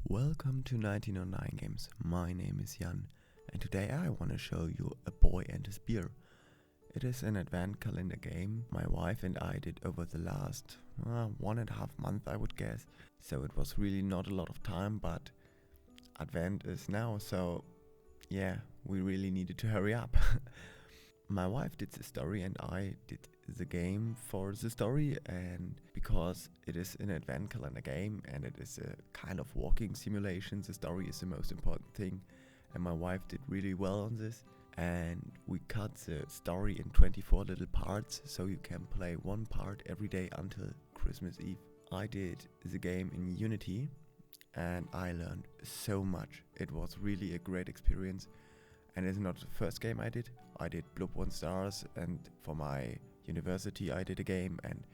Welcome to 1909 Games. My name is Jan, and today I want to show you A Boy and His Beer. It is an advent calendar game my wife and I did over the last 1.5 months, I would guess. So it was really not a lot of time, but advent is now, so yeah, we really needed to hurry up. My wife did the story and I did the game for the story, and because it is an advent calendar game and it is a kind of walking simulation, the story is the most important thing, and my wife did really well on this. And we cut the story in 24 little parts, so you can play one part every day until Christmas Eve. I did the game in Unity and I learned so much. It was really a great experience. And it's not the first game I did. I did Blob 1 Stars, and for my university I did a game and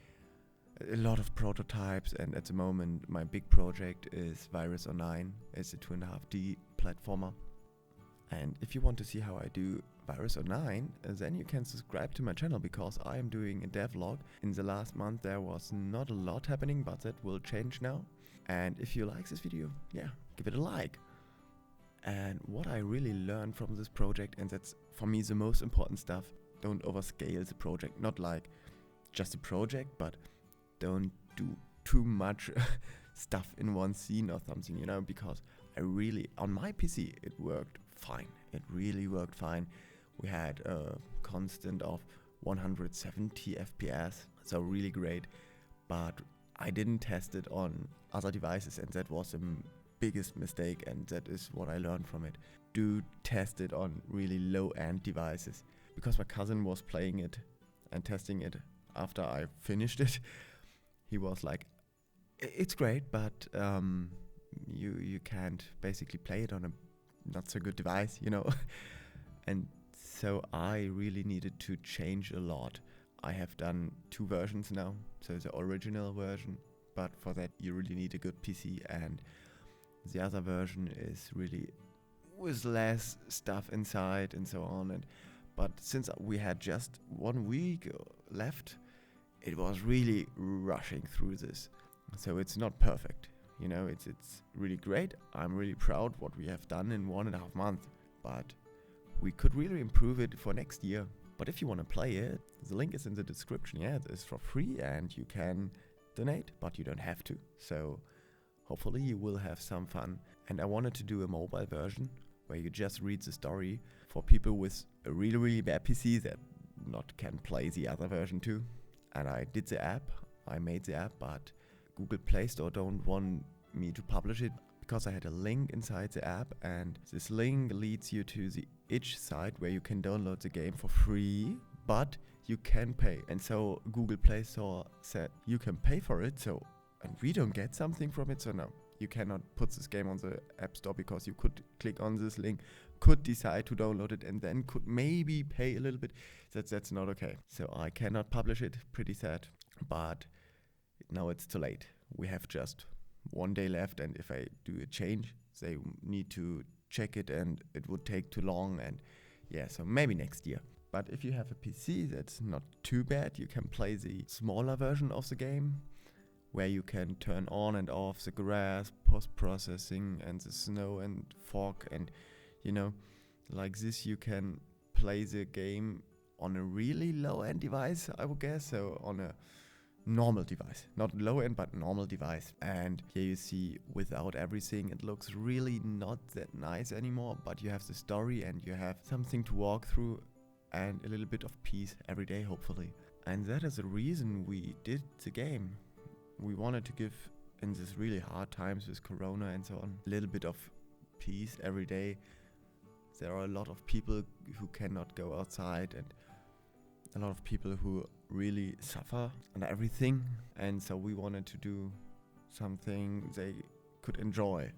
a lot of prototypes, and at the moment my big project is Virus Online. It's a 2.5D platformer. And if you want to see how I do Virus Online, then you can subscribe to my channel, because I am doing a devlog. In the last month there was not a lot happening, but that will change now. And if you like this video, yeah, give it a like. And what I really learned from this project, and that's for me the most important stuff, don't overscale the project. Not like just a project, but don't do too much stuff in one scene or something, you know, because I really, on my PC, it worked fine. It really worked fine. We had a constant of 170 FPS, so really great. But I didn't test it on other devices, and that was the biggest mistake, and that is what I learned from it. Do test it on really low-end devices, because my cousin was playing it and testing it after I finished it. He was like, it's great, but you can't basically play it on a not so good device, you know. And so I really needed to change a lot. I have done 2 versions now, so the original version, but for that you really need a good PC, and the other version is really with less stuff inside and so on. But since we had just 1 week left, it was really rushing through this. So it's not perfect, you know. It's really great. I'm really proud what we have done in 1.5 months, but we could really improve it for next year. But if you want to play it, the link is in the description. Yeah, it is for free and you can donate, but you don't have to. So hopefully you will have some fun. And I wanted to do a mobile version where you just read the story for people with a really bad PC that not can play the other version too. And I did the app, I made the app, but Google Play Store don't want me to publish it because I had a link inside the app, and this link leads you to the itch site where you can download the game for free, but you can pay. And so Google Play Store said you can pay for it, so, and we don't get something from it, so no, you cannot put this game on the App Store, because you could click on this link, could decide to download it, and then could maybe pay a little bit. That's not okay. So I cannot publish it, pretty sad, but now it's too late. We have just 1 day left, and if I do a change, they need to check it and it would take too long, and yeah, so maybe next year. But if you have a PC, that's not too bad. You can play the smaller version of the game, where you can turn on and off the grass, post-processing, and the snow and fog, and you know, like this you can play the game on a really low-end device, I would guess, so on a normal device, not low-end but normal device. And here you see, without everything, it looks really not that nice anymore, but you have the story and you have something to walk through and a little bit of peace every day, hopefully. And that is the reason we did the game. We wanted to give, in this really hard times with Corona and so on, a little bit of peace every day. There are a lot of people who cannot go outside, and a lot of people who really suffer and everything. And so we wanted to do something they could enjoy.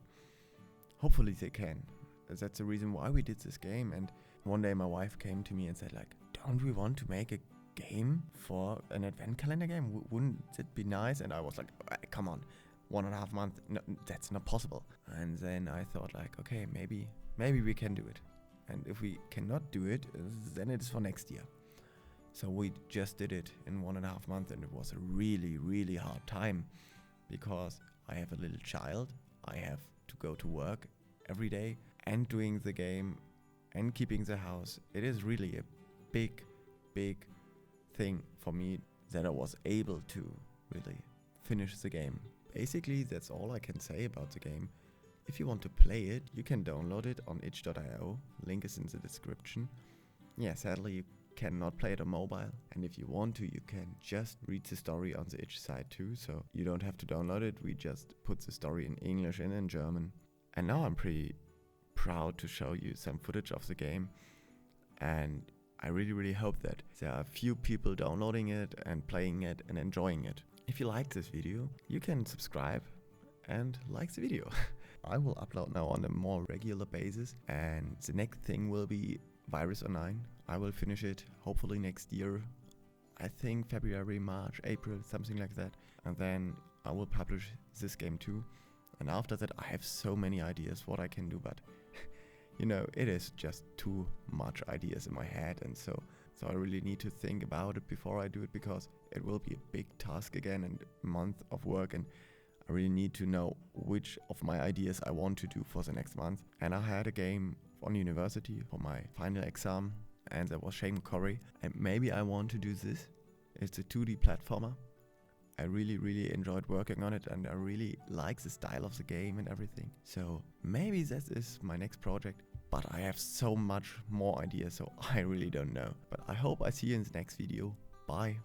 Hopefully they can. That's the reason why we did this game. And one day my wife came to me and said, like, don't we want to make a game for an advent calendar game? Wouldn't it be nice? And I was like, come on, 1.5 months, no, that's not possible. And then I thought, like, okay, maybe we can do it. And if we cannot do it, then it is for next year. So we just did it in 1.5 months, and it was a really hard time, because I have a little child, I have to go to work every day and doing the game and keeping the house. It is really a big thing for me that I was able to really finish the game. Basically, that's all I can say about the game. If you want to play it, you can download it on itch.io, link is in the description. Yeah, sadly you cannot play it on mobile, and if you want to, you can just read the story on the itch site too, so you don't have to download it. We just put the story in English and in German. And now I'm pretty proud to show you some footage of the game, and I really hope that there are a few people downloading it and playing it and enjoying it. If you like this video, you can subscribe and like the video. I will upload now on a more regular basis, and the next thing will be Virus Online. I will finish it hopefully next year. I think February, March, April, something like that. And then I will publish this game too. And after that I have so many ideas what I can do, but you know, it is just too much ideas in my head, and so I really need to think about it before I do it, because it will be a big task again and a month of work, and I really need to know which of my ideas I want to do for the next month. And I had a game on university for my final exam, and that was Shame Corey, and maybe I want to do this. It's a 2D platformer. I really enjoyed working on it, and I really like the style of the game and everything. So maybe this is my next project, but I have so much more ideas, so I really don't know. But I hope I see you in the next video. Bye.